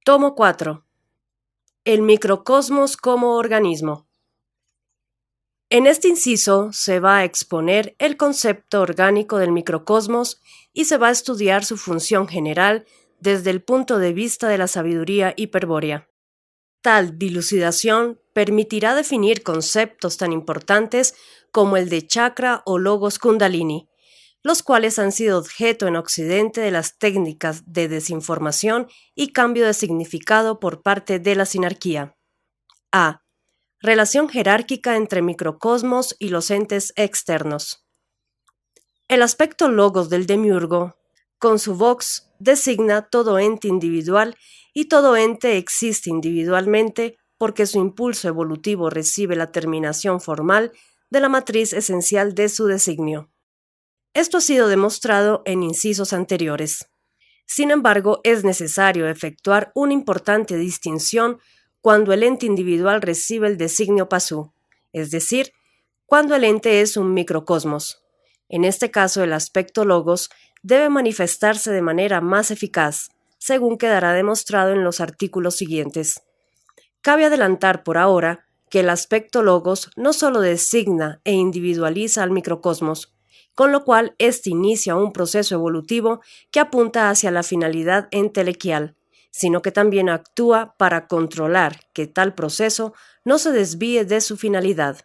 Tomo 4. El microcosmos como organismo. En este inciso se va a exponer el concepto orgánico del microcosmos y se va a estudiar su función general desde el punto de vista de la sabiduría hiperbórea. Tal dilucidación permitirá definir conceptos tan importantes como el de chakra o logos kundalini, los cuales han sido objeto en Occidente de las técnicas de desinformación y cambio de significado por parte de la sinarquía. A. Relación jerárquica entre microcosmos y los entes externos. El aspecto logos del demiurgo, con su vox, designa todo ente individual y todo ente existe individualmente porque su impulso evolutivo recibe la terminación formal de la matriz esencial de su designio. Esto ha sido demostrado en incisos anteriores. Sin embargo, es necesario efectuar una importante distinción cuando el ente individual recibe el designio pasú, es decir, cuando el ente es un microcosmos. En este caso, el aspecto logos debe manifestarse de manera más eficaz, según quedará demostrado en los artículos siguientes. Cabe adelantar por ahora que el aspecto logos no solo designa e individualiza al microcosmos, con lo cual éste inicia un proceso evolutivo que apunta hacia la finalidad entelequial, sino que también actúa para controlar que tal proceso no se desvíe de su finalidad.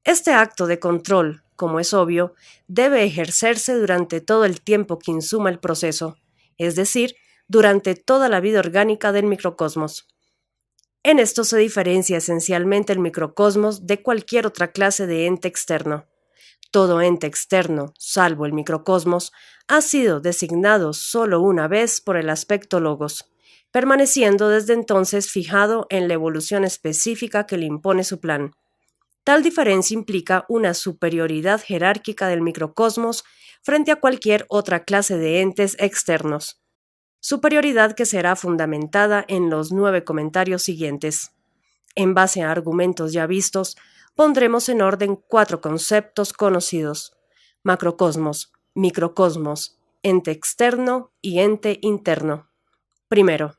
Este acto de control, como es obvio, debe ejercerse durante todo el tiempo que insuma el proceso, es decir, durante toda la vida orgánica del microcosmos. En esto se diferencia esencialmente el microcosmos de cualquier otra clase de ente externo. Todo ente externo, salvo el microcosmos, ha sido designado solo una vez por el aspecto logos, permaneciendo desde entonces fijado en la evolución específica que le impone su plan. Tal diferencia implica una superioridad jerárquica del microcosmos frente a cualquier otra clase de entes externos. Superioridad que será fundamentada en los 9 comentarios siguientes. En base a argumentos ya vistos, pondremos en orden 4 conceptos conocidos: macrocosmos, microcosmos, ente externo y ente interno. Primero,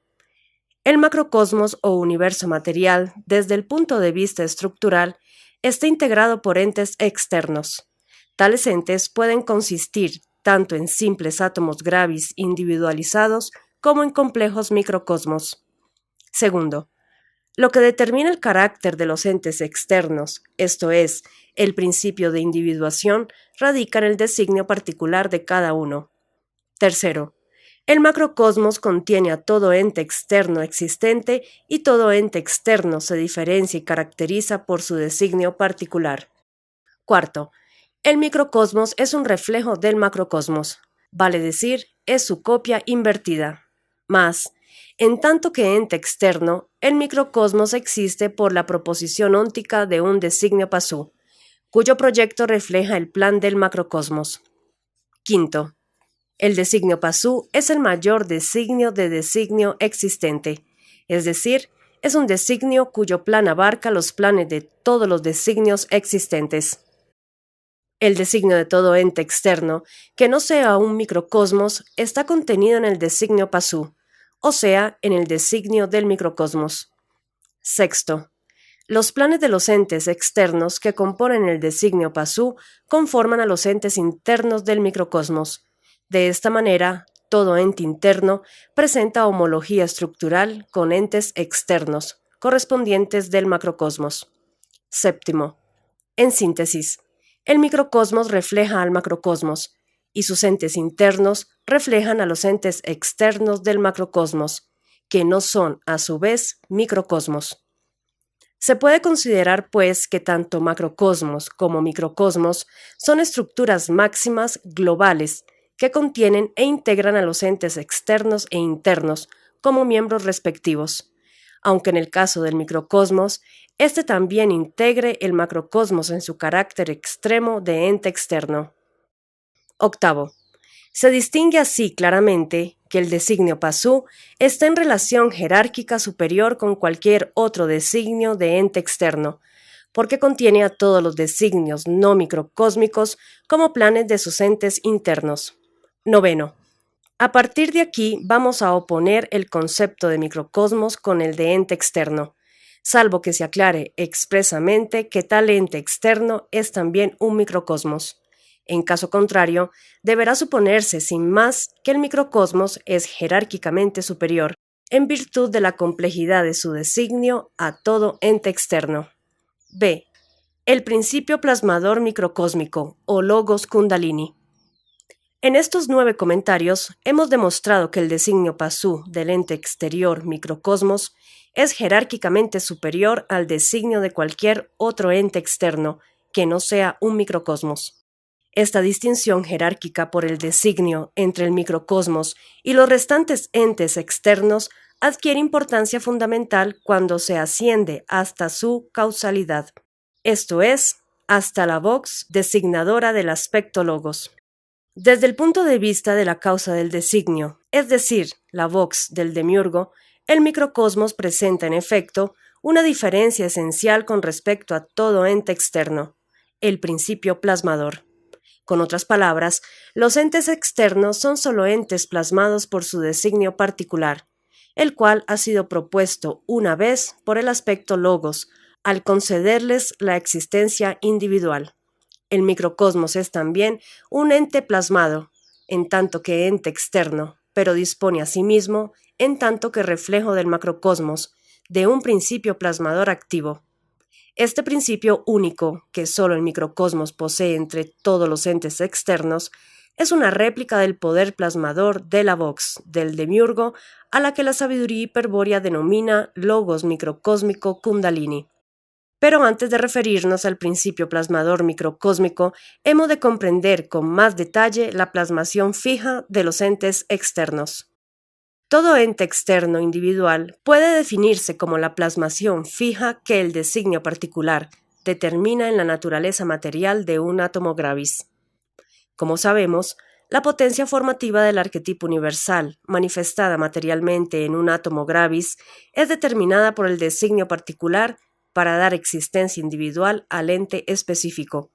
el macrocosmos o universo material, desde el punto de vista estructural, está integrado por entes externos. Tales entes pueden consistir tanto en simples átomos gravis individualizados como en complejos microcosmos. Segundo, lo que determina el carácter de los entes externos, esto es, el principio de individuación, radica en el designio particular de cada uno. Tercero, el macrocosmos contiene a todo ente externo existente y todo ente externo se diferencia y caracteriza por su designio particular. Cuarto, el microcosmos es un reflejo del macrocosmos, vale decir, es su copia invertida. Más, en tanto que ente externo, el microcosmos existe por la proposición óntica de un designio pasú, cuyo proyecto refleja el plan del macrocosmos. Quinto, el designio pasú es el mayor designio de designio existente, es decir, es un designio cuyo plan abarca los planes de todos los designios existentes. El designio de todo ente externo, que no sea un microcosmos, está contenido en el designio pasú, o sea, en el designio del microcosmos. Sexto, los planes de los entes externos que componen el designio pasú conforman a los entes internos del microcosmos. De esta manera, todo ente interno presenta homología estructural con entes externos, correspondientes del macrocosmos. Séptimo, en síntesis, el microcosmos refleja al macrocosmos, y sus entes internos reflejan a los entes externos del macrocosmos, que no son, a su vez, microcosmos. Se puede considerar, pues, que tanto macrocosmos como microcosmos son estructuras máximas globales que contienen e integran a los entes externos e internos como miembros respectivos, aunque en el caso del microcosmos, este también integre el macrocosmos en su carácter extremo de ente externo. Octavo, se distingue así claramente que el designio pasú está en relación jerárquica superior con cualquier otro designio de ente externo, porque contiene a todos los designios no microcósmicos como planes de sus entes internos. Noveno, A partir de aquí vamos a oponer el concepto de microcosmos con el de ente externo, salvo que se aclare expresamente que tal ente externo es también un microcosmos. En caso contrario, deberá suponerse sin más que el microcosmos es jerárquicamente superior, en virtud de la complejidad de su designio a todo ente externo. B. El principio plasmador microcósmico o logos Kundalini. En estos 9 comentarios hemos demostrado que el designio pasú del ente exterior microcosmos es jerárquicamente superior al designio de cualquier otro ente externo que no sea un microcosmos. Esta distinción jerárquica por el designio entre el microcosmos y los restantes entes externos adquiere importancia fundamental cuando se asciende hasta su causalidad, esto es, hasta la vox designadora del aspecto logos. Desde el punto de vista de la causa del designio, es decir, la vox del demiurgo, el microcosmos presenta en efecto una diferencia esencial con respecto a todo ente externo, el principio plasmador. Con otras palabras, los entes externos son solo entes plasmados por su designio particular, el cual ha sido propuesto una vez por el aspecto logos, al concederles la existencia individual. El microcosmos es también un ente plasmado, en tanto que ente externo, pero dispone asimismo, en tanto que reflejo del macrocosmos, de un principio plasmador activo. Este principio único, que solo el microcosmos posee entre todos los entes externos, es una réplica del poder plasmador de la vox, del demiurgo, a la que la sabiduría hiperbórea denomina logos microcósmico Kundalini. Pero antes de referirnos al principio plasmador microcósmico, hemos de comprender con más detalle la plasmación fija de los entes externos. Todo ente externo individual puede definirse como la plasmación fija que el designio particular determina en la naturaleza material de un átomo gravis. Como sabemos, la potencia formativa del arquetipo universal, manifestada materialmente en un átomo gravis, es determinada por el designio particular para dar existencia individual al ente específico.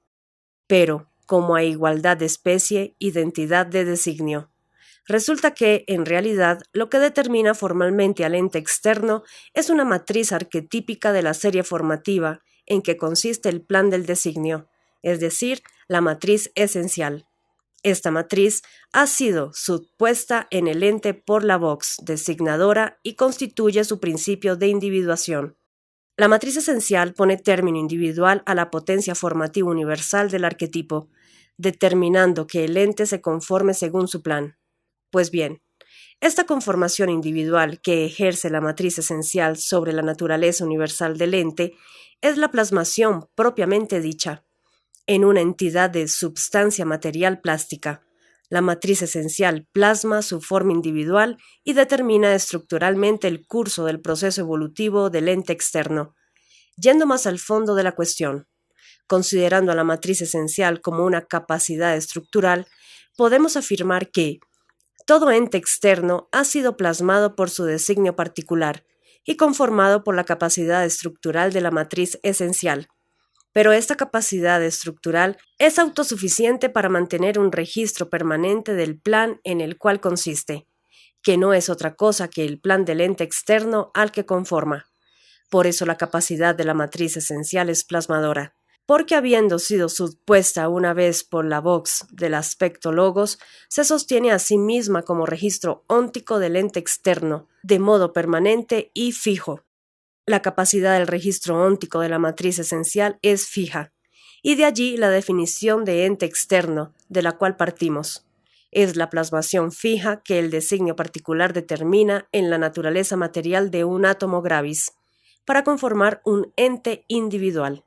Pero, como hay igualdad de especie, identidad de designio. Resulta que, en realidad, lo que determina formalmente al ente externo es una matriz arquetípica de la serie formativa en que consiste el plan del designio, es decir, la matriz esencial. Esta matriz ha sido subpuesta en el ente por la vox designadora y constituye su principio de individuación. La matriz esencial pone término individual a la potencia formativa universal del arquetipo, determinando que el ente se conforme según su plan. Pues bien, esta conformación individual que ejerce la matriz esencial sobre la naturaleza universal del ente es la plasmación propiamente dicha, en una entidad de substancia material plástica. La matriz esencial plasma su forma individual y determina estructuralmente el curso del proceso evolutivo del ente externo. Yendo más al fondo de la cuestión, considerando a la matriz esencial como una capacidad estructural, podemos afirmar que todo ente externo ha sido plasmado por su designio particular y conformado por la capacidad estructural de la matriz esencial. Pero esta capacidad estructural es autosuficiente para mantener un registro permanente del plan en el cual consiste, que no es otra cosa que el plan del ente externo al que conforma. Por eso la capacidad de la matriz esencial es plasmadora, porque habiendo sido supuesta una vez por la vox del aspecto logos, se sostiene a sí misma como registro óntico del ente externo, de modo permanente y fijo. La capacidad del registro óntico de la matriz esencial es fija, y de allí la definición de ente externo, de la cual partimos. Es la plasmación fija que el designio particular determina en la naturaleza material de un átomo gravis, para conformar un ente individual.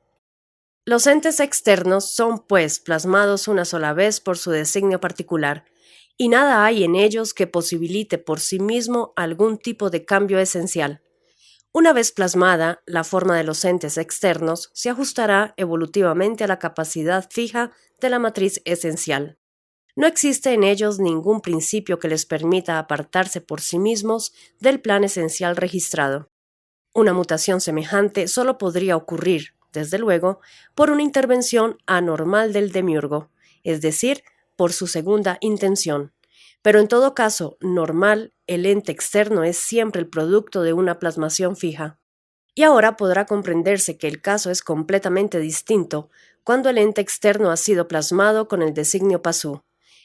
Los entes externos son, pues, plasmados una sola vez por su designio particular, y nada hay en ellos que posibilite por sí mismo algún tipo de cambio esencial. Una vez plasmada, la forma de los entes externos se ajustará evolutivamente a la capacidad fija de la matriz esencial. No existe en ellos ningún principio que les permita apartarse por sí mismos del plan esencial registrado. Una mutación semejante solo podría ocurrir, desde luego, por una intervención anormal del demiurgo, es decir, por su segunda intención. Pero en todo caso normal, el ente externo es siempre el producto de una plasmación fija. Y ahora podrá comprenderse que el caso es completamente distinto cuando el ente externo ha sido plasmado con el designio pasú,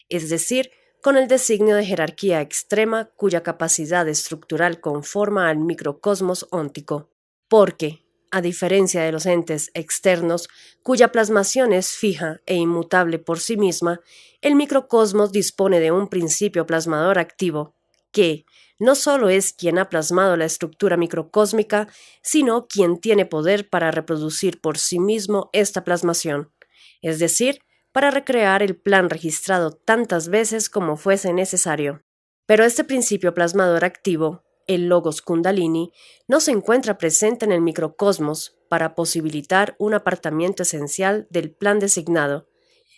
es decir, con el designio de jerarquía extrema cuya capacidad estructural conforma al microcosmos óntico. Porque, a diferencia de los entes externos, cuya plasmación es fija e inmutable por sí misma, el microcosmos dispone de un principio plasmador activo, que no solo es quien ha plasmado la estructura microcósmica, sino quien tiene poder para reproducir por sí mismo esta plasmación, es decir, para recrear el plan registrado tantas veces como fuese necesario. Pero este principio plasmador activo, el logos kundalini, no se encuentra presente en el microcosmos para posibilitar un apartamiento esencial del plan designado,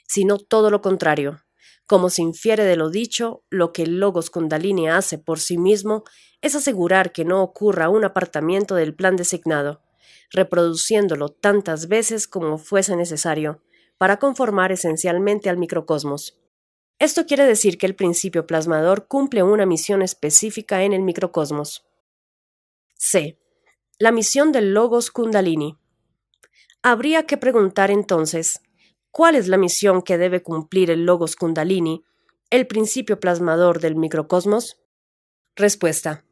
sino todo lo contrario. Como se infiere de lo dicho, lo que el logos kundalini hace por sí mismo es asegurar que no ocurra un apartamiento del plan designado, reproduciéndolo tantas veces como fuese necesario, para conformar esencialmente al microcosmos. Esto quiere decir que el principio plasmador cumple una misión específica en el microcosmos. C. La misión del logos kundalini. Habría que preguntar entonces, ¿cuál es la misión que debe cumplir el logos kundalini, el principio plasmador del microcosmos? Respuesta.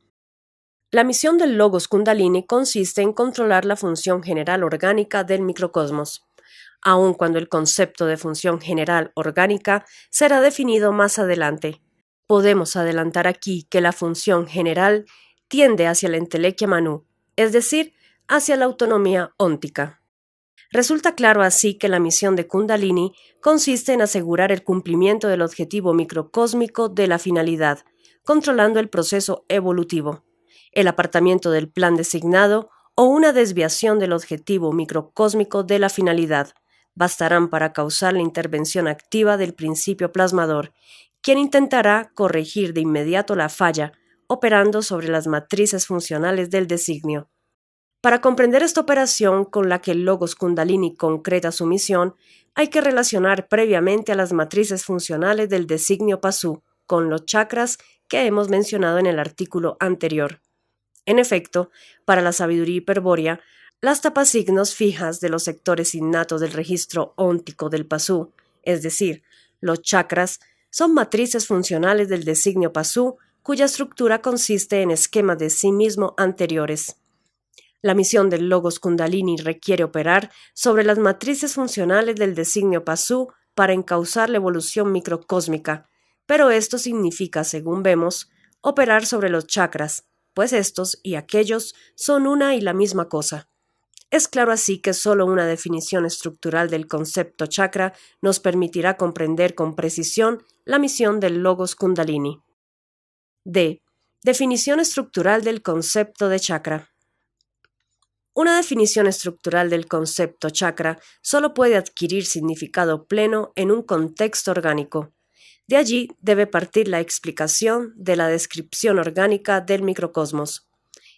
La misión del logos kundalini consiste en controlar la función general orgánica del microcosmos, aun cuando el concepto de función general orgánica será definido más adelante. Podemos adelantar aquí que la función general tiende hacia la entelequia manú, es decir, hacia la autonomía óntica. Resulta claro así que la misión de Kundalini consiste en asegurar el cumplimiento del objetivo microcósmico de la finalidad, controlando el proceso evolutivo, el apartamiento del plan designado o una desviación del objetivo microcósmico de la finalidad, bastarán para causar la intervención activa del principio plasmador, quien intentará corregir de inmediato la falla, operando sobre las matrices funcionales del designio. Para comprender esta operación con la que el logos kundalini concreta su misión, hay que relacionar previamente a las matrices funcionales del designio pasú con los chakras que hemos mencionado en el artículo anterior. En efecto, para la sabiduría hiperbórea, las tapasignos fijas de los sectores innatos del registro óntico del pasú, es decir, los chakras, son matrices funcionales del designio pasú cuya estructura consiste en esquemas de sí mismo anteriores. La misión del logos kundalini requiere operar sobre las matrices funcionales del designio pasú para encauzar la evolución microcósmica, pero esto significa, según vemos, operar sobre los chakras, pues estos y aquellos son una y la misma cosa. Es claro así que solo una definición estructural del concepto chakra nos permitirá comprender con precisión la misión del logos kundalini. D. Definición estructural del concepto de chakra. Una definición estructural del concepto chakra solo puede adquirir significado pleno en un contexto orgánico. De allí debe partir la explicación de la descripción orgánica del microcosmos.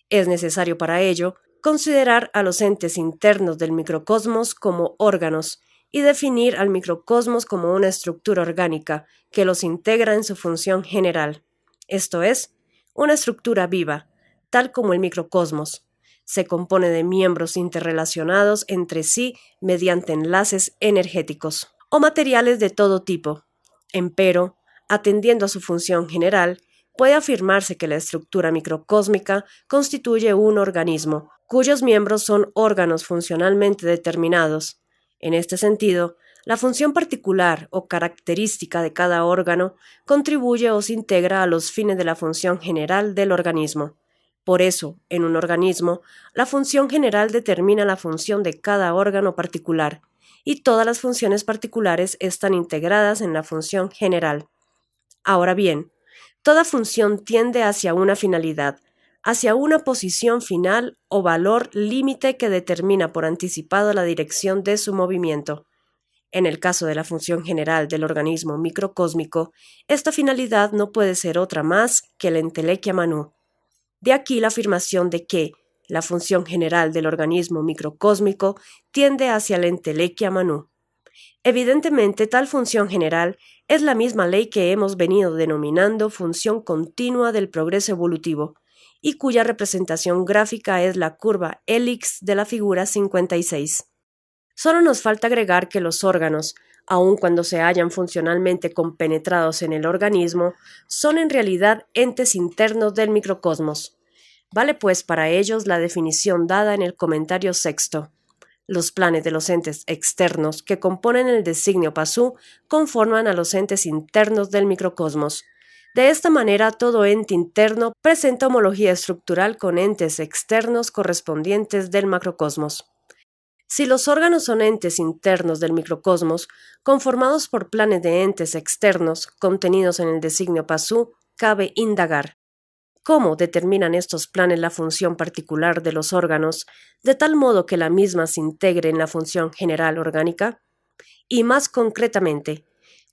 Es necesario para ello considerar a los entes internos del microcosmos como órganos y definir al microcosmos como una estructura orgánica que los integra en su función general, esto es, una estructura viva, tal como el microcosmos. Se compone de miembros interrelacionados entre sí mediante enlaces energéticos o materiales de todo tipo. Empero, atendiendo a su función general, puede afirmarse que la estructura microcósmica constituye un organismo, cuyos miembros son órganos funcionalmente determinados. En este sentido, la función particular o característica de cada órgano contribuye o se integra a los fines de la función general del organismo. Por eso, en un organismo, la función general determina la función de cada órgano particular, y todas las funciones particulares están integradas en la función general. Ahora bien, toda función tiende hacia una finalidad, hacia una posición final o valor límite que determina por anticipado la dirección de su movimiento. En el caso de la función general del organismo microcósmico, esta finalidad no puede ser otra más que la entelequia manú. De aquí la afirmación de que la función general del organismo microcósmico tiende hacia la entelequia manú. Evidentemente, tal función general es la misma ley que hemos venido denominando función continua del progreso evolutivo, y cuya representación gráfica es la curva hélix de la figura 56. Solo nos falta agregar que los órganos, aun cuando se hallan funcionalmente compenetrados en el organismo, son en realidad entes internos del microcosmos. Vale pues para ellos la definición dada en el comentario sexto. Los planes de los entes externos que componen el designio Pasú conforman a los entes internos del microcosmos. De esta manera, todo ente interno presenta homología estructural con entes externos correspondientes del macrocosmos. Si los órganos son entes internos del microcosmos, conformados por planes de entes externos contenidos en el designio Pasú, cabe indagar cómo determinan estos planes la función particular de los órganos, de tal modo que la misma se integre en la función general orgánica, y más concretamente,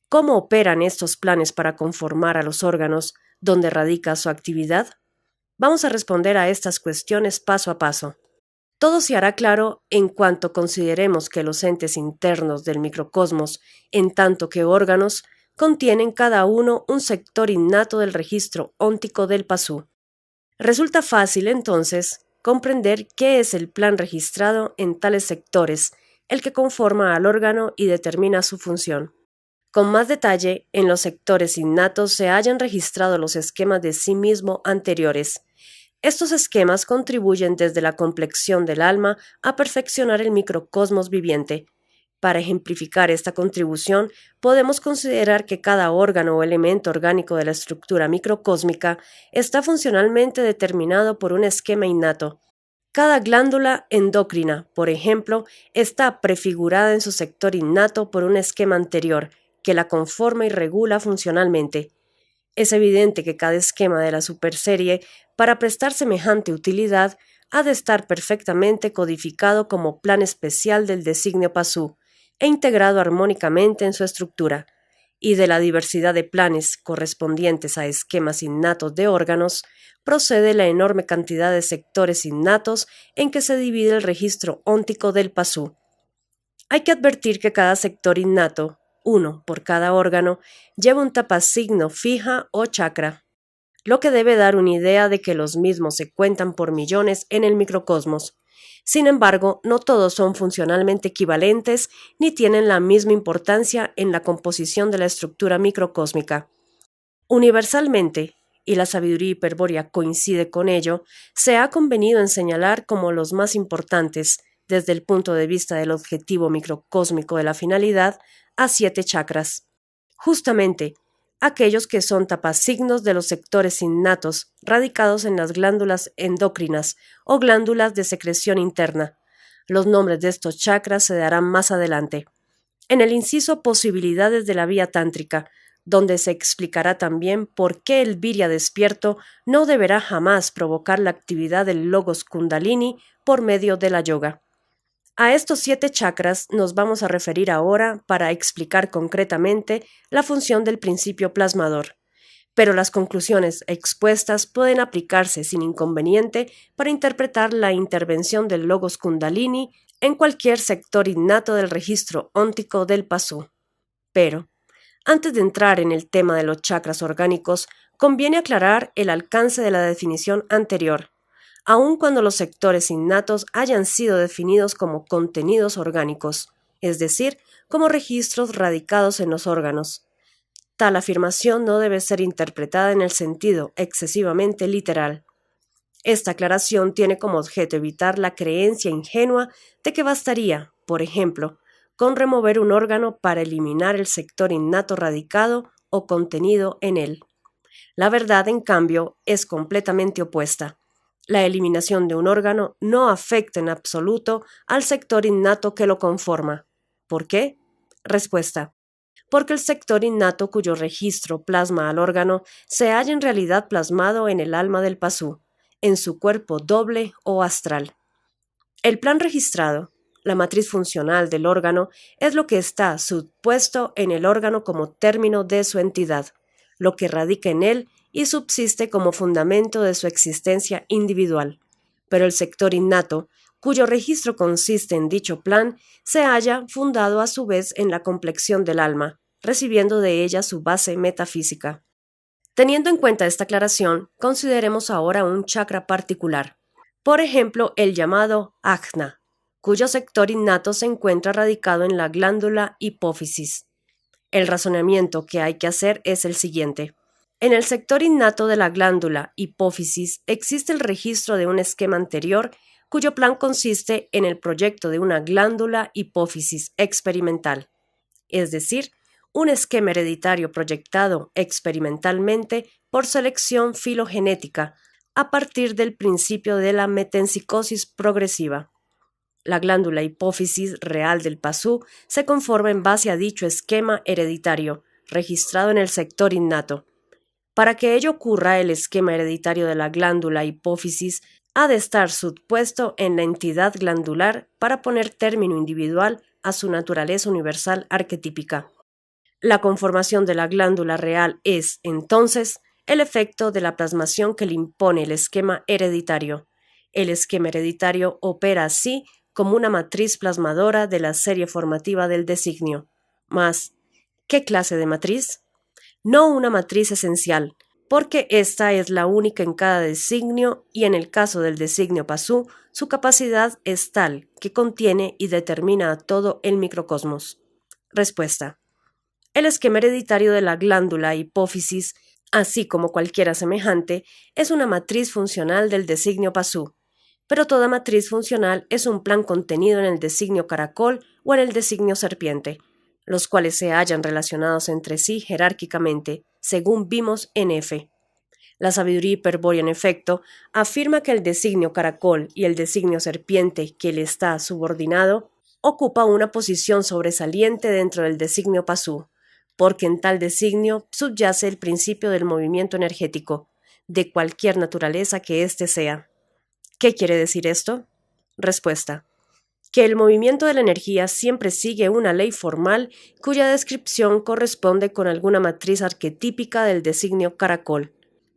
cómo operan estos planes para conformar a los órganos donde radica su actividad. Vamos a responder a estas cuestiones paso a paso. Todo se hará claro en cuanto consideremos que los entes internos del microcosmos, en tanto que órganos, contienen cada uno un sector innato del registro óntico del Pasú. Resulta fácil, entonces, comprender qué es el plan registrado en tales sectores, el que conforma al órgano y determina su función. Con más detalle, en los sectores innatos se hayan registrado los esquemas de sí mismo anteriores. Estos esquemas contribuyen desde la complexión del alma a perfeccionar el microcosmos viviente. Para ejemplificar esta contribución, podemos considerar que cada órgano o elemento orgánico de la estructura microcósmica está funcionalmente determinado por un esquema innato. Cada glándula endocrina, por ejemplo, está prefigurada en su sector innato por un esquema anterior, que la conforma y regula funcionalmente. Es evidente que cada esquema de la superserie, para prestar semejante utilidad, ha de estar perfectamente codificado como plan especial del designio Pasú, e integrado armónicamente en su estructura, y de la diversidad de planes correspondientes a esquemas innatos de órganos, procede la enorme cantidad de sectores innatos en que se divide el registro óntico del Pasú. Hay que advertir que cada sector innato, uno por cada órgano, lleva un tapasigno fija o chakra, lo que debe dar una idea de que los mismos se cuentan por millones en el microcosmos. Sin embargo, no todos son funcionalmente equivalentes ni tienen la misma importancia en la composición de la estructura microcósmica. Universalmente, y la sabiduría hiperbórea coincide con ello, se ha convenido en señalar como los más importantes, desde el punto de vista del objetivo microcósmico de la finalidad, a 7 chakras. Justamente, aquellos que son tapasignos de los sectores innatos radicados en las glándulas endocrinas o glándulas de secreción interna. Los nombres de estos chakras se darán más adelante. En el inciso Posibilidades de la vía tántrica, donde se explicará también por qué el virya despierto no deberá jamás provocar la actividad del logos kundalini por medio de la yoga. A estos 7 chakras nos vamos a referir ahora para explicar concretamente la función del principio plasmador, pero las conclusiones expuestas pueden aplicarse sin inconveniente para interpretar la intervención del logos kundalini en cualquier sector innato del registro óntico del Pasú. Pero, antes de entrar en el tema de los chakras orgánicos, conviene aclarar el alcance de la definición anterior, aun cuando los sectores innatos hayan sido definidos como contenidos orgánicos, es decir, como registros radicados en los órganos. Tal afirmación no debe ser interpretada en el sentido excesivamente literal. Esta aclaración tiene como objeto evitar la creencia ingenua de que bastaría, por ejemplo, con remover un órgano para eliminar el sector innato radicado o contenido en él. La verdad, en cambio, es completamente opuesta. La eliminación de un órgano no afecta en absoluto al sector innato que lo conforma. ¿Por qué? Respuesta: porque el sector innato cuyo registro plasma al órgano se halla en realidad plasmado en el alma del Pasú, en su cuerpo doble o astral. El plan registrado, la matriz funcional del órgano, es lo que está subpuesto en el órgano como término de su entidad, lo que radica en él y subsiste como fundamento de su existencia individual. Pero el sector innato, cuyo registro consiste en dicho plan, se halla fundado a su vez en la complexión del alma, recibiendo de ella su base metafísica. Teniendo en cuenta esta aclaración, consideremos ahora un chakra particular. Por ejemplo, el llamado Ajna, cuyo sector innato se encuentra radicado en la glándula hipófisis. El razonamiento que hay que hacer es el siguiente. En el sector innato de la glándula hipófisis existe el registro de un esquema anterior cuyo plan consiste en el proyecto de una glándula hipófisis experimental, es decir, un esquema hereditario proyectado experimentalmente por selección filogenética a partir del principio de la metempsicosis progresiva. La glándula hipófisis real del pasú se conforma en base a dicho esquema hereditario, registrado en el sector innato. Para que ello ocurra, el esquema hereditario de la glándula hipófisis ha de estar subpuesto en la entidad glandular para poner término individual a su naturaleza universal arquetípica. La conformación de la glándula real es, entonces, el efecto de la plasmación que le impone el esquema hereditario. El esquema hereditario opera así como una matriz plasmadora de la serie formativa del designio. Mas, ¿qué clase de matriz? No una matriz esencial, porque esta es la única en cada designio y en el caso del designio pasú, su capacidad es tal que contiene y determina a todo el microcosmos. Respuesta. El esquema hereditario de la glándula hipófisis, así como cualquiera semejante, es una matriz funcional del designio pasú, pero toda matriz funcional es un plan contenido en el designio caracol o en el designio serpiente, los cuales se hallan relacionados entre sí jerárquicamente, según vimos en F. La sabiduría hiperbórea, en efecto, afirma que el designio caracol y el designio serpiente que le está subordinado ocupa una posición sobresaliente dentro del designio pasú, porque en tal designio subyace el principio del movimiento energético, de cualquier naturaleza que éste sea. ¿Qué quiere decir esto? Respuesta. Que el movimiento de la energía siempre sigue una ley formal cuya descripción corresponde con alguna matriz arquetípica del designio caracol.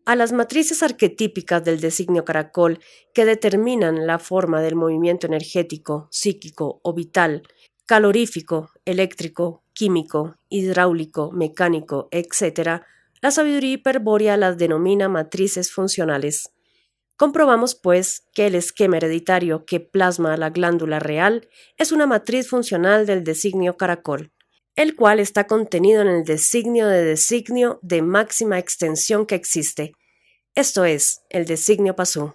A las matrices arquetípicas del designio caracol que determinan la forma del movimiento energético, psíquico o vital, calorífico, eléctrico, químico, hidráulico, mecánico, etc., la sabiduría hiperbórea las denomina matrices funcionales. Comprobamos, pues, que el esquema hereditario que plasma a la glándula real es una matriz funcional del designio caracol, el cual está contenido en el designio de máxima extensión que existe, esto es, el designio pasú.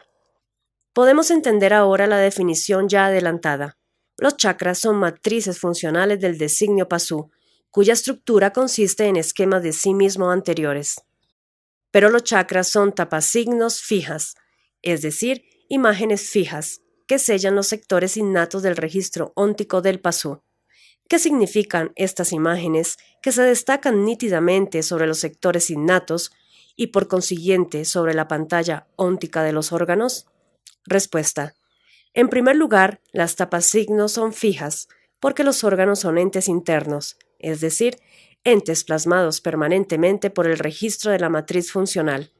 Podemos entender ahora la definición ya adelantada. Los chakras son matrices funcionales del designio pasú, cuya estructura consiste en esquemas de sí mismo anteriores. Pero los chakras son tapasignos fijas, es decir, imágenes fijas, que sellan los sectores innatos del registro óntico del pasú. ¿Qué significan estas imágenes que se destacan nítidamente sobre los sectores innatos y por consiguiente sobre la pantalla óntica de los órganos? Respuesta. En primer lugar, las tapasignos son fijas porque los órganos son entes internos, es decir, entes plasmados permanentemente por el registro de la matriz funcional.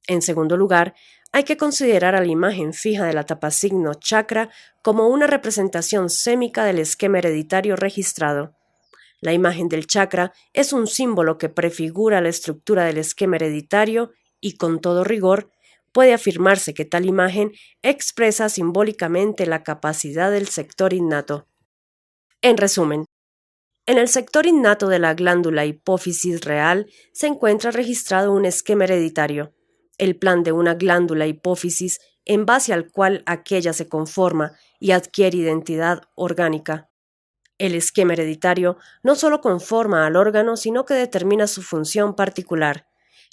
En segundo lugar, hay que considerar a la imagen fija de la tapasigno chakra como una representación sémica del esquema hereditario registrado. La imagen del chakra es un símbolo que prefigura la estructura del esquema hereditario y, con todo rigor, puede afirmarse que tal imagen expresa simbólicamente la capacidad del sector innato. En resumen, en el sector innato de la glándula hipófisis real se encuentra registrado un esquema hereditario, el plan de una glándula hipófisis en base al cual aquella se conforma y adquiere identidad orgánica. El esquema hereditario no solo conforma al órgano, sino que determina su función particular.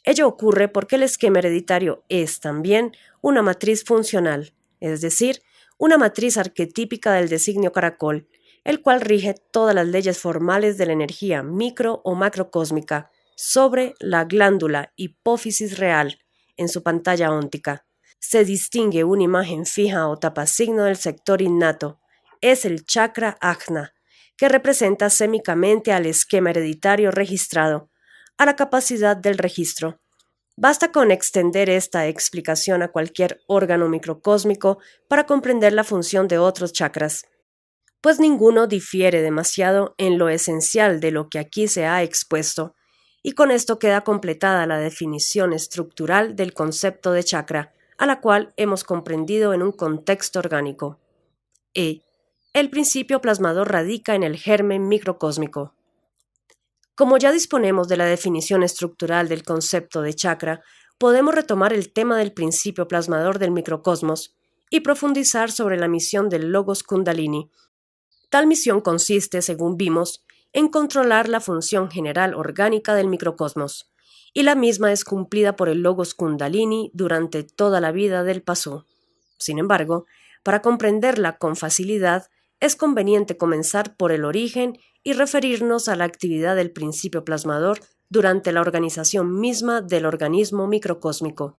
Ello ocurre porque el esquema hereditario es también una matriz funcional, es decir, una matriz arquetípica del designio caracol, el cual rige todas las leyes formales de la energía micro o macrocósmica sobre la glándula hipófisis real en su pantalla óntica. Se distingue una imagen fija o tapasigno del sector innato, es el chakra ajna, que representa sémicamente al esquema hereditario registrado, a la capacidad del registro. Basta con extender esta explicación a cualquier órgano microcósmico para comprender la función de otros chakras, pues ninguno difiere demasiado en lo esencial de lo que aquí se ha expuesto, y con esto queda completada la definición estructural del concepto de chakra, a la cual hemos comprendido en un contexto orgánico. El principio plasmador radica en el germen microcósmico. Como ya disponemos de la definición estructural del concepto de chakra, podemos retomar el tema del principio plasmador del microcosmos y profundizar sobre la misión del Logos Kundalini. Tal misión consiste, según vimos, en controlar la función general orgánica del microcosmos, y la misma es cumplida por el Logos Kundalini durante toda la vida del Pasú. Sin embargo, para comprenderla con facilidad, es conveniente comenzar por el origen y referirnos a la actividad del principio plasmador durante la organización misma del organismo microcósmico.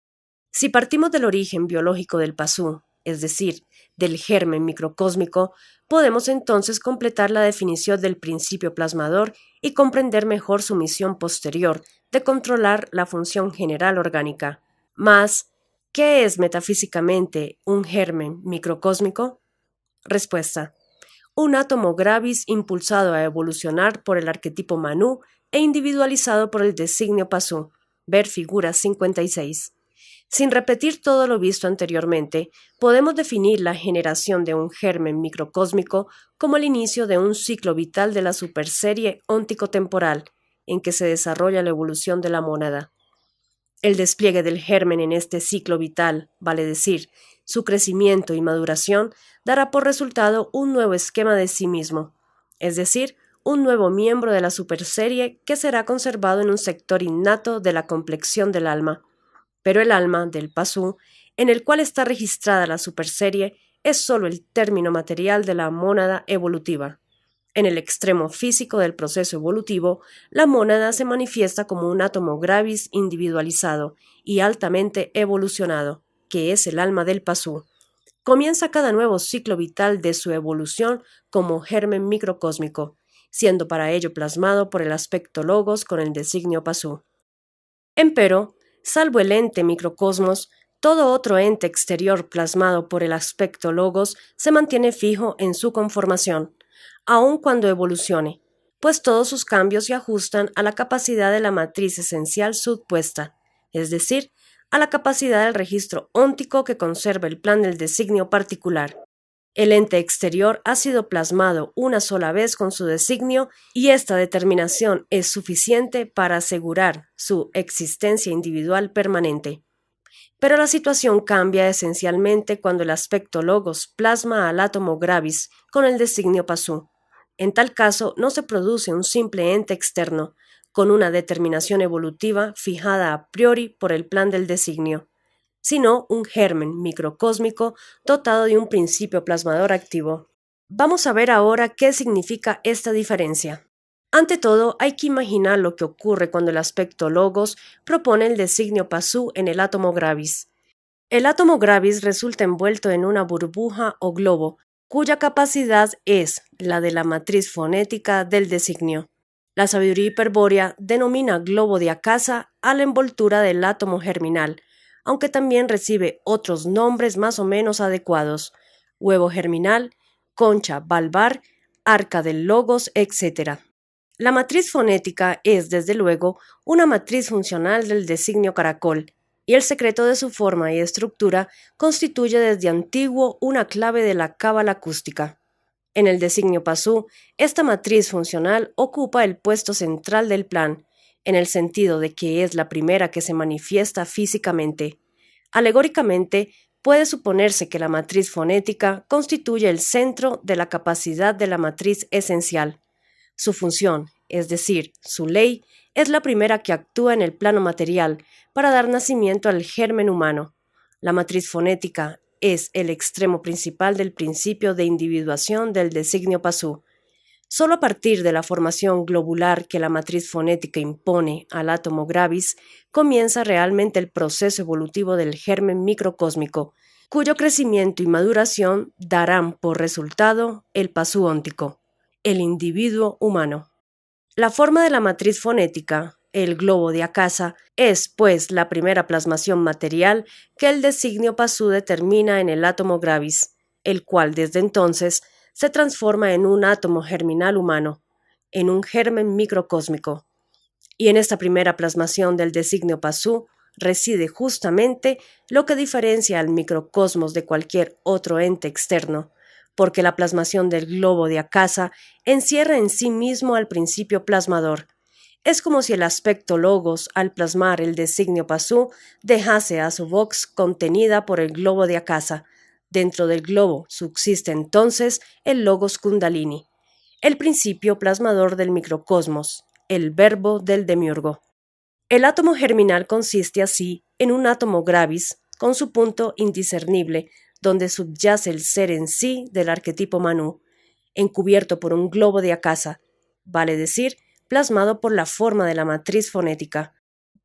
Si partimos del origen biológico del Pasú, es decir, del germen microcósmico, podemos entonces completar la definición del principio plasmador y comprender mejor su misión posterior de controlar la función general orgánica. Mas, ¿qué es metafísicamente un germen microcósmico? Respuesta: un átomo gravis impulsado a evolucionar por el arquetipo Manú e individualizado por el designio Pasú. Ver figura 56. Sin repetir todo lo visto anteriormente, podemos definir la generación de un germen microcósmico como el inicio de un ciclo vital de la superserie óntico-temporal, en que se desarrolla la evolución de la mónada. El despliegue del germen en este ciclo vital, vale decir, su crecimiento y maduración, dará por resultado un nuevo esquema de sí mismo, es decir, un nuevo miembro de la superserie que será conservado en un sector innato de la complexión del alma. Pero el alma del Pasú, en el cual está registrada la superserie, es sólo el término material de la mónada evolutiva. En el extremo físico del proceso evolutivo, la mónada se manifiesta como un átomo gravis individualizado y altamente evolucionado, que es el alma del Pasú. Comienza cada nuevo ciclo vital de su evolución como germen microcósmico, siendo para ello plasmado por el aspecto logos con el designio Pasú. Empero, salvo el ente microcosmos, todo otro ente exterior plasmado por el aspecto logos se mantiene fijo en su conformación, aun cuando evolucione, pues todos sus cambios se ajustan a la capacidad de la matriz esencial subpuesta, es decir, a la capacidad del registro óntico que conserva el plan del designio particular. El ente exterior ha sido plasmado una sola vez con su designio y esta determinación es suficiente para asegurar su existencia individual permanente. Pero la situación cambia esencialmente cuando el aspecto logos plasma al átomo gravis con el designio Pasú. En tal caso, no se produce un simple ente externo, con una determinación evolutiva fijada a priori por el plan del designio, sino un germen microcósmico dotado de un principio plasmador activo. Vamos a ver ahora qué significa esta diferencia. Ante todo, hay que imaginar lo que ocurre cuando el aspecto logos propone el designio Pasú en el átomo gravis. El átomo gravis resulta envuelto en una burbuja o globo, cuya capacidad es la de la matriz fonética del designio. La sabiduría hiperbórea denomina globo de Akasa a la envoltura del átomo germinal, aunque también recibe otros nombres más o menos adecuados: huevo germinal, concha valvar, arca del logos, etc. La matriz fonética es, desde luego, una matriz funcional del designio caracol, y el secreto de su forma y estructura constituye desde antiguo una clave de la cábala acústica. En el designio Pasú, esta matriz funcional ocupa el puesto central del plan, en el sentido de que es la primera que se manifiesta físicamente. Alegóricamente, puede suponerse que la matriz fonética constituye el centro de la capacidad de la matriz esencial. Su función, es decir, su ley, es la primera que actúa en el plano material para dar nacimiento al germen humano. La matriz fonética es el extremo principal del principio de individuación del designio Pasú. Solo a partir de la formación globular que la matriz fonética impone al átomo gravis, comienza realmente el proceso evolutivo del germen microcósmico, cuyo crecimiento y maduración darán por resultado el pasú óntico, el individuo humano. La forma de la matriz fonética, El globo de Akasa es, pues, la primera plasmación material que el designio Pasú determina en el átomo gravis, el cual desde entonces se transforma en un átomo germinal humano, en un germen microcósmico. Y en esta primera plasmación del designio Pasú reside justamente lo que diferencia al microcosmos de cualquier otro ente externo, porque la plasmación del globo de Akasa encierra en sí mismo al principio plasmador. Es como si el aspecto logos, al plasmar el designio Pasú, dejase a su vox contenida por el globo de Akasa. Dentro del globo subsiste entonces el logos kundalini, el principio plasmador del microcosmos, el verbo del demiurgo. El átomo germinal consiste así en un átomo gravis con su punto indiscernible, donde subyace el ser en sí del arquetipo Manú, encubierto por un globo de Akasa, vale decir, plasmado por la forma de la matriz fonética.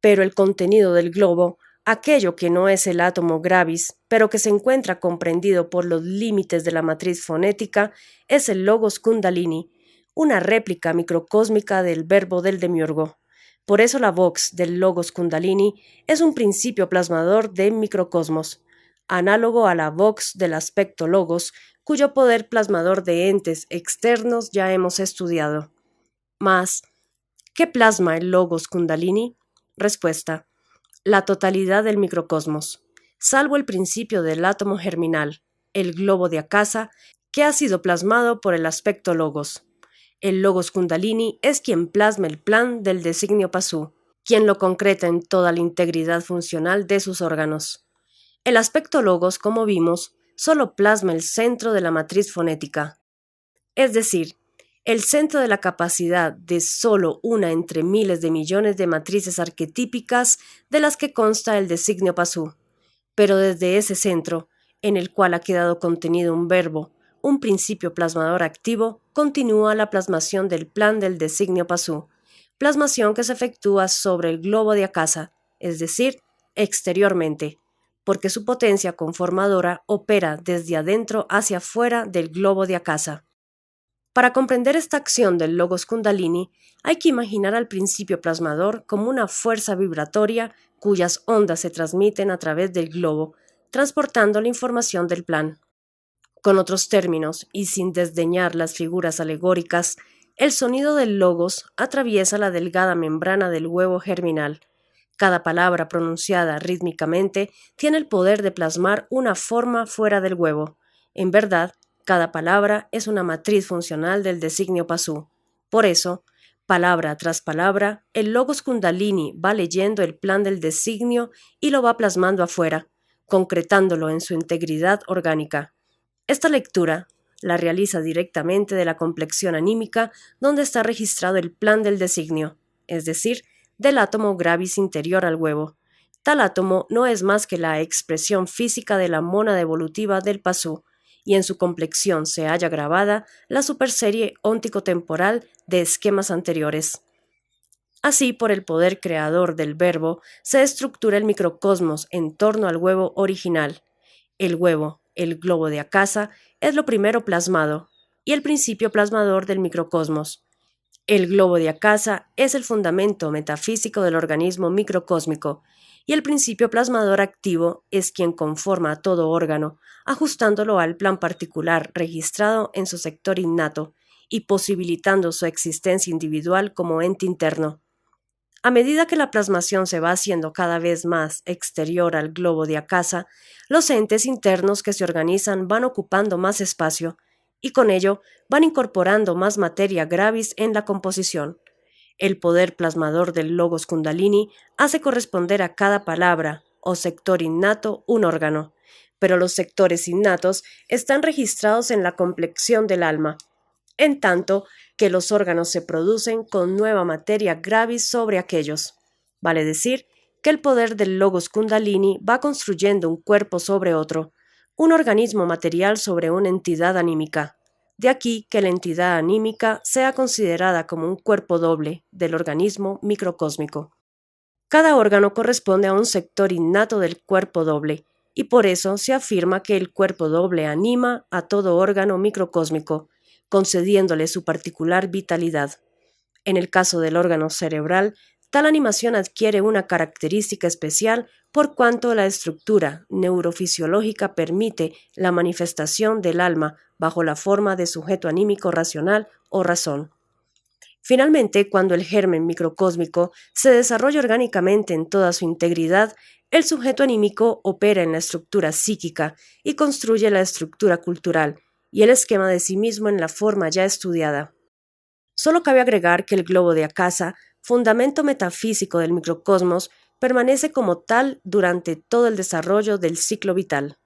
Pero el contenido del globo, aquello que no es el átomo gravis, pero que se encuentra comprendido por los límites de la matriz fonética, es el logos kundalini, una réplica microcósmica del verbo del demiurgo. Por eso la vox del logos kundalini es un principio plasmador de microcosmos, análogo a la vox del aspecto logos, cuyo poder plasmador de entes externos ya hemos estudiado. Mas, ¿qué plasma el logos kundalini? Respuesta: la totalidad del microcosmos, salvo el principio del átomo germinal, el globo de Akasa, que ha sido plasmado por el aspecto logos. El logos kundalini es quien plasma el plan del designio Pasú, quien lo concreta en toda la integridad funcional de sus órganos. El aspecto logos, como vimos, solo plasma el centro de la matriz fonética, es decir, el centro de la capacidad de solo una entre miles de millones de matrices arquetípicas de las que consta el designio Pasú. Pero desde ese centro, en el cual ha quedado contenido un verbo, un principio plasmador activo, continúa la plasmación del plan del designio Pasú, plasmación que se efectúa sobre el globo de Akasa, es decir, exteriormente, porque su potencia conformadora opera desde adentro hacia afuera del globo de Akasa. Para comprender esta acción del logos kundalini, hay que imaginar al principio plasmador como una fuerza vibratoria cuyas ondas se transmiten a través del globo, transportando la información del plan. Con otros términos, y sin desdeñar las figuras alegóricas, el sonido del logos atraviesa la delgada membrana del huevo germinal. Cada palabra pronunciada rítmicamente tiene el poder de plasmar una forma fuera del huevo. En verdad, cada palabra es una matriz funcional del designio Pasú. Por eso, palabra tras palabra, el logos kundalini va leyendo el plan del designio y lo va plasmando afuera, concretándolo en su integridad orgánica. Esta lectura la realiza directamente de la complexión anímica donde está registrado el plan del designio, es decir, del átomo gravis interior al huevo. Tal átomo no es más que la expresión física de la mónada evolutiva del Pasú, y en su complexión se halla grabada la superserie óntico-temporal de esquemas anteriores. Así, por el poder creador del verbo, se estructura el microcosmos en torno al huevo original. El huevo, el globo de Akasa, es lo primero plasmado, y el principio plasmador del microcosmos. El globo de Akasa es el fundamento metafísico del organismo microcósmico, y el principio plasmador activo es quien conforma a todo órgano, ajustándolo al plan particular registrado en su sector innato y posibilitando su existencia individual como ente interno. A medida que la plasmación se va haciendo cada vez más exterior al globo de Akasa, los entes internos que se organizan van ocupando más espacio y con ello van incorporando más materia gravis en la composición. El poder plasmador del logos kundalini hace corresponder a cada palabra o sector innato un órgano, pero los sectores innatos están registrados en la complexión del alma, en tanto que los órganos se producen con nueva materia gravis sobre aquellos. Vale decir que el poder del logos kundalini va construyendo un cuerpo sobre otro, un organismo material sobre una entidad anímica. De aquí que la entidad anímica sea considerada como un cuerpo doble del organismo microcósmico. Cada órgano corresponde a un sector innato del cuerpo doble, y por eso se afirma que el cuerpo doble anima a todo órgano microcósmico, concediéndole su particular vitalidad. En el caso del órgano cerebral, Tal animación adquiere una característica especial por cuanto la estructura neurofisiológica permite la manifestación del alma bajo la forma de sujeto anímico racional o razón. Finalmente, cuando el germen microcósmico se desarrolla orgánicamente en toda su integridad, el sujeto anímico opera en la estructura psíquica y construye la estructura cultural y el esquema de sí mismo en la forma ya estudiada. Solo cabe agregar que el globo de Akasa, fundamento metafísico del microcosmos, permanece como tal durante todo el desarrollo del ciclo vital.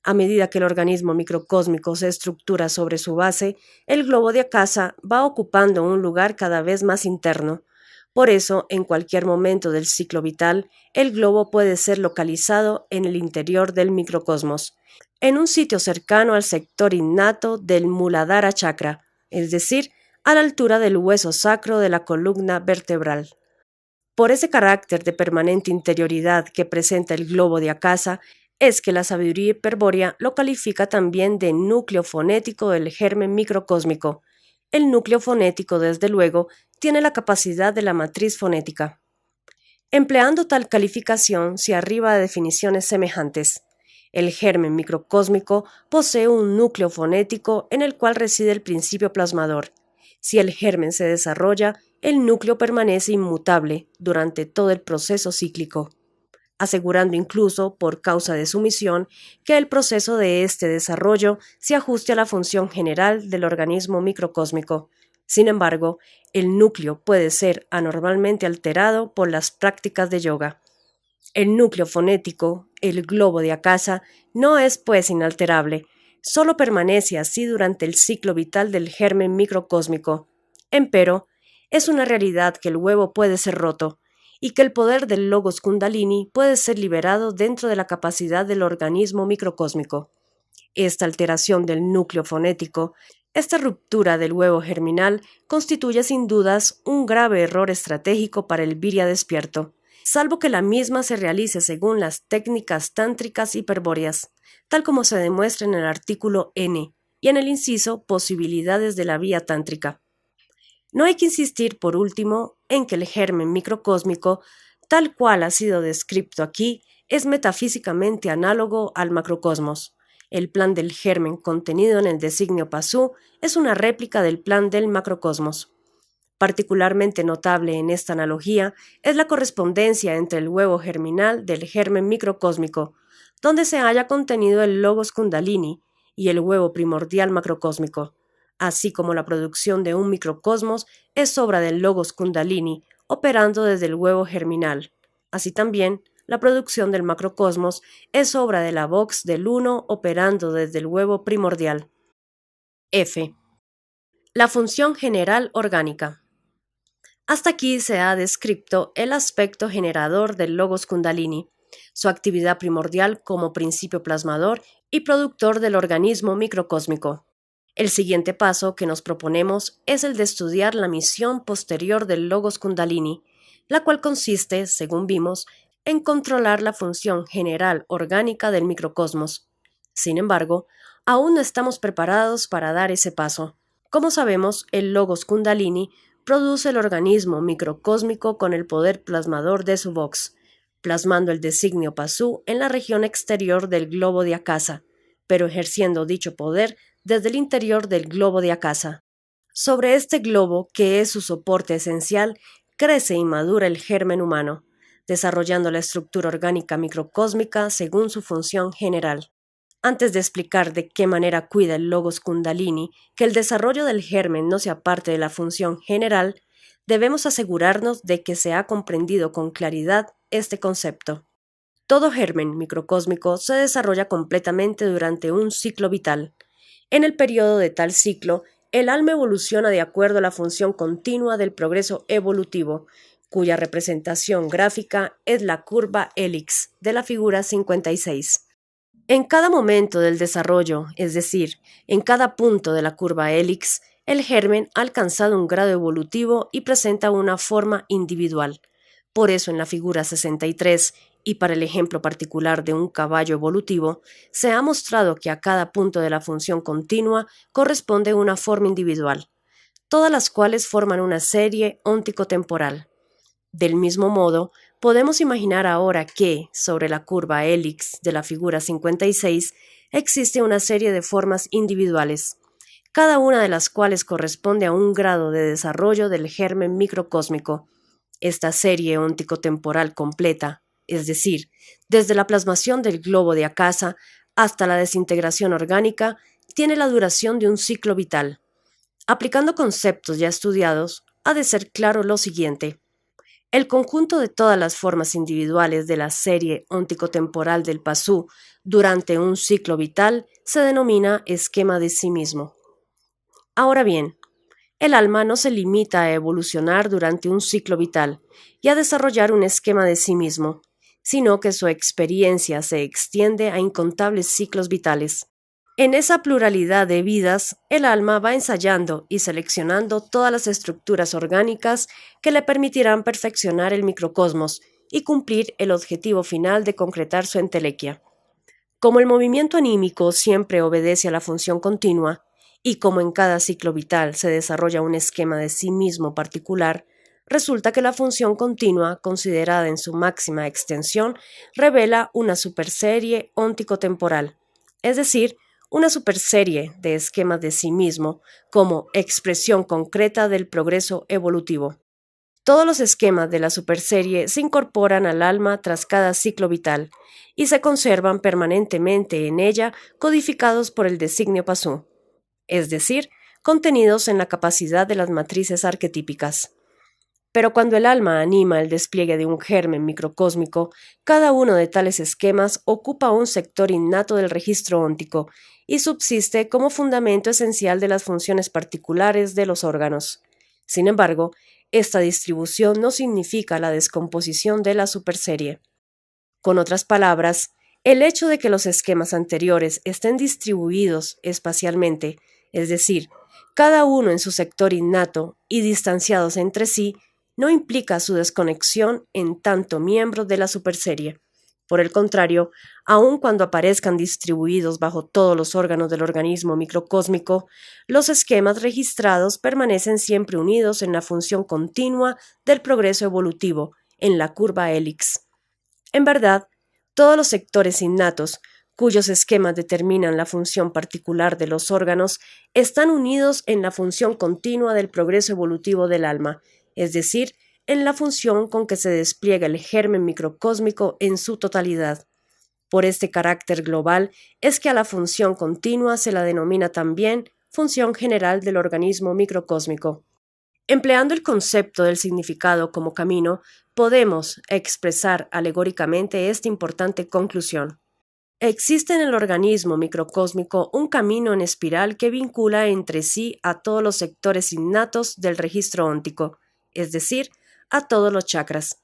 A medida que el organismo microcósmico se estructura sobre su base, el globo de Akasa va ocupando un lugar cada vez más interno. Por eso, en cualquier momento del ciclo vital, el globo puede ser localizado en el interior del microcosmos, en un sitio cercano al sector innato del Muladhara Chakra, es decir, a la altura del hueso sacro de la columna vertebral. Por ese carácter de permanente interioridad que presenta el globo de Akasa, es que la sabiduría hiperbórea lo califica también de núcleo fonético del germen microcósmico. El núcleo fonético, desde luego, tiene la capacidad de la matriz fonética. Empleando tal calificación se arriba a definiciones semejantes. El germen microcósmico posee un núcleo fonético en el cual reside el principio plasmador. Si el germen se desarrolla, el núcleo permanece inmutable durante todo el proceso cíclico, asegurando incluso, por causa de su misión, que el proceso de este desarrollo se ajuste a la función general del organismo microcósmico. Sin embargo, el núcleo puede ser anormalmente alterado por las prácticas de yoga. El núcleo fonético, el globo de Akasa, no es pues inalterable, solo permanece así durante el ciclo vital del germen microcósmico. Empero, es una realidad que el huevo puede ser roto, y que el poder del logos kundalini puede ser liberado dentro de la capacidad del organismo microcósmico. Esta alteración del núcleo fonético, esta ruptura del huevo germinal, constituye sin dudas un grave error estratégico para el virya despierto, salvo que la misma se realice según las técnicas tántricas hiperbóreas, tal como se demuestra en el artículo N y en el inciso Posibilidades de la vía tántrica. No hay que insistir, por último, en que el germen microcósmico, tal cual ha sido descrito aquí, es metafísicamente análogo al macrocosmos. El plan del germen contenido en el designio Pasú es una réplica del plan del macrocosmos. Particularmente notable en esta analogía es la correspondencia entre el huevo germinal del germen microcósmico, donde se halla contenido el logos kundalini, y el huevo primordial macrocósmico. Así como la producción de un microcosmos es obra del logos kundalini, operando desde el huevo germinal. Así también, la producción del macrocosmos es obra de la vox del uno operando desde el huevo primordial. F. La función general orgánica. Hasta aquí se ha descrito el aspecto generador del logos kundalini, su actividad primordial como principio plasmador y productor del organismo microcósmico. El siguiente paso que nos proponemos es el de estudiar la misión posterior del logos kundalini, la cual consiste, según vimos, en controlar la función general orgánica del microcosmos. Sin embargo, aún no estamos preparados para dar ese paso. Como sabemos, el logos kundalini produce el organismo microcósmico con el poder plasmador de su vox, plasmando el designio Pasú en la región exterior del globo de Akasa, pero ejerciendo dicho poder desde el interior del globo de Akasa. Sobre este globo, que es su soporte esencial, crece y madura el germen humano, desarrollando la estructura orgánica microcósmica según su función general. Antes de explicar de qué manera cuida el logos kundalini que el desarrollo del germen no sea parte de la función general, debemos asegurarnos de que se ha comprendido con claridad este concepto. Todo germen microcósmico se desarrolla completamente durante un ciclo vital. En el periodo de tal ciclo, el alma evoluciona de acuerdo a la función continua del progreso evolutivo, cuya representación gráfica es la curva hélix de la figura 56. En cada momento del desarrollo, es decir, en cada punto de la curva hélix, el germen ha alcanzado un grado evolutivo y presenta una forma individual. Por eso en la figura 63, y para el ejemplo particular de un caballo evolutivo, se ha mostrado que a cada punto de la función continua corresponde una forma individual, todas las cuales forman una serie óntico-temporal. Del mismo modo, podemos imaginar ahora que, sobre la curva hélix de la figura 56, existe una serie de formas individuales, cada una de las cuales corresponde a un grado de desarrollo del germen microcósmico. Esta serie óntico-temporal completa, es decir, desde la plasmación del globo de Akasa hasta la desintegración orgánica, tiene la duración de un ciclo vital. Aplicando conceptos ya estudiados, ha de ser claro lo siguiente. El conjunto de todas las formas individuales de la serie óntico-temporal del pasú durante un ciclo vital se denomina esquema de sí mismo. Ahora bien, el alma no se limita a evolucionar durante un ciclo vital y a desarrollar un esquema de sí mismo, sino que su experiencia se extiende a incontables ciclos vitales. En esa pluralidad de vidas, el alma va ensayando y seleccionando todas las estructuras orgánicas que le permitirán perfeccionar el microcosmos y cumplir el objetivo final de concretar su entelequia. Como el movimiento anímico siempre obedece a la función continua, y como en cada ciclo vital se desarrolla un esquema de sí mismo particular, resulta que la función continua, considerada en su máxima extensión, revela una superserie óntico-temporal, es decir, una superserie de esquemas de sí mismo como expresión concreta del progreso evolutivo. Todos los esquemas de la superserie se incorporan al alma tras cada ciclo vital y se conservan permanentemente en ella codificados por el designio pasú, es decir, contenidos en la capacidad de las matrices arquetípicas. Pero cuando el alma anima el despliegue de un germen microcósmico, cada uno de tales esquemas ocupa un sector innato del registro óntico y subsiste como fundamento esencial de las funciones particulares de los órganos. Sin embargo, esta distribución no significa la descomposición de la superserie. Con otras palabras, el hecho de que los esquemas anteriores estén distribuidos espacialmente, es decir, cada uno en su sector innato y distanciados entre sí, no implica su desconexión en tanto miembro de la superserie. Por el contrario, aun cuando aparezcan distribuidos bajo todos los órganos del organismo microcósmico, los esquemas registrados permanecen siempre unidos en la función continua del progreso evolutivo, en la curva hélix. En verdad, todos los sectores innatos, cuyos esquemas determinan la función particular de los órganos, están unidos en la función continua del progreso evolutivo del alma, es decir, en la función con que se despliega el germen microcósmico en su totalidad. Por este carácter global es que a la función continua se la denomina también función general del organismo microcósmico. Empleando el concepto del significado como camino, podemos expresar alegóricamente esta importante conclusión. Existe en el organismo microcósmico un camino en espiral que vincula entre sí a todos los sectores innatos del registro óntico, es decir, a todos los chakras.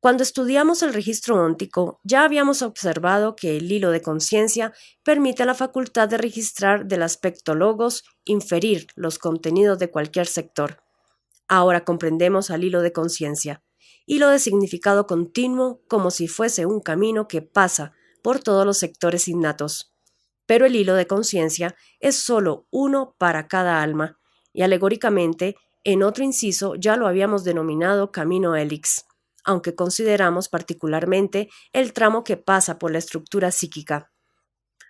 Cuando estudiamos el registro óntico, ya habíamos observado que el hilo de conciencia permite la facultad de registrar del aspecto logos, inferir los contenidos de cualquier sector. Ahora comprendemos al hilo de conciencia, hilo de significado continuo como si fuese un camino que pasa por todos los sectores innatos. Pero el hilo de conciencia es solo uno para cada alma, y alegóricamente, en otro inciso ya lo habíamos denominado camino hélix, aunque consideramos particularmente el tramo que pasa por la estructura psíquica.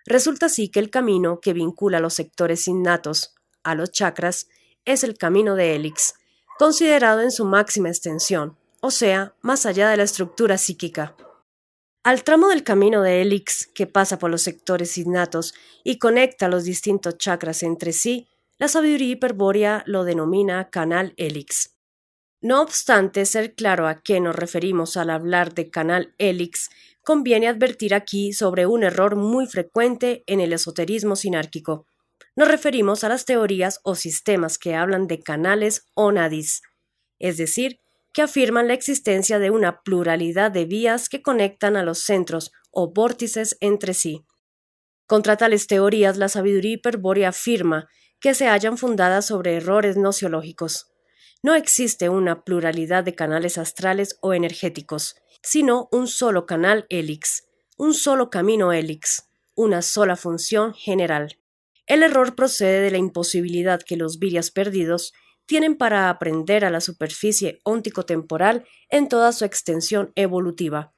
Resulta así que el camino que vincula los sectores innatos a los chakras es el camino de hélix, considerado en su máxima extensión, o sea, más allá de la estructura psíquica. Al tramo del camino de hélix que pasa por los sectores innatos y conecta los distintos chakras entre sí, la sabiduría hiperbórea lo denomina canal hélix. No obstante ser claro a qué nos referimos al hablar de canal hélix, conviene advertir aquí sobre un error muy frecuente en el esoterismo sinárquico. Nos referimos a las teorías o sistemas que hablan de canales o nadis, es decir, que afirman la existencia de una pluralidad de vías que conectan a los centros o vórtices entre sí. Contra tales teorías, la sabiduría hiperbórea afirma que se hallan fundadas sobre errores nociológicos. No existe una pluralidad de canales astrales o energéticos, sino un solo canal hélix, un solo camino hélix, una sola función general. El error procede de la imposibilidad que los virias perdidos tienen para aprender a la superficie óntico-temporal en toda su extensión evolutiva.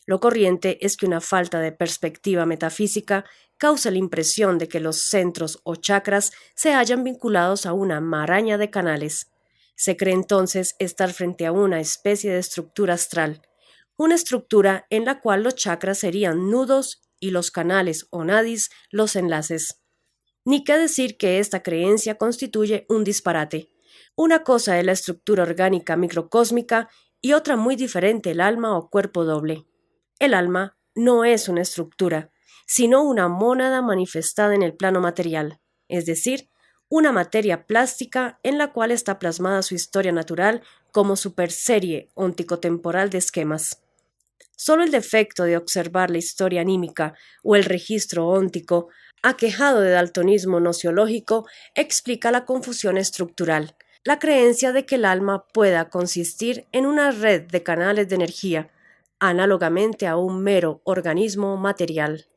Lo corriente es que una falta de perspectiva metafísica causa la impresión de que los centros o chakras se hallan vinculados a una maraña de canales. Se cree entonces estar frente a una especie de estructura astral, una estructura en la cual los chakras serían nudos y los canales o nadis los enlaces. Ni qué decir que esta creencia constituye un disparate. Una cosa es la estructura orgánica microcósmica y otra muy diferente el alma o cuerpo doble. El alma no es una estructura, sino una mónada manifestada en el plano material, es decir, una materia plástica en la cual está plasmada su historia natural como superserie onticotemporal de esquemas. Solo el defecto de observar la historia anímica o el registro óntico, aquejado de daltonismo nociológico, explica la confusión estructural, la creencia de que el alma pueda consistir en una red de canales de energía, análogamente a un mero organismo material.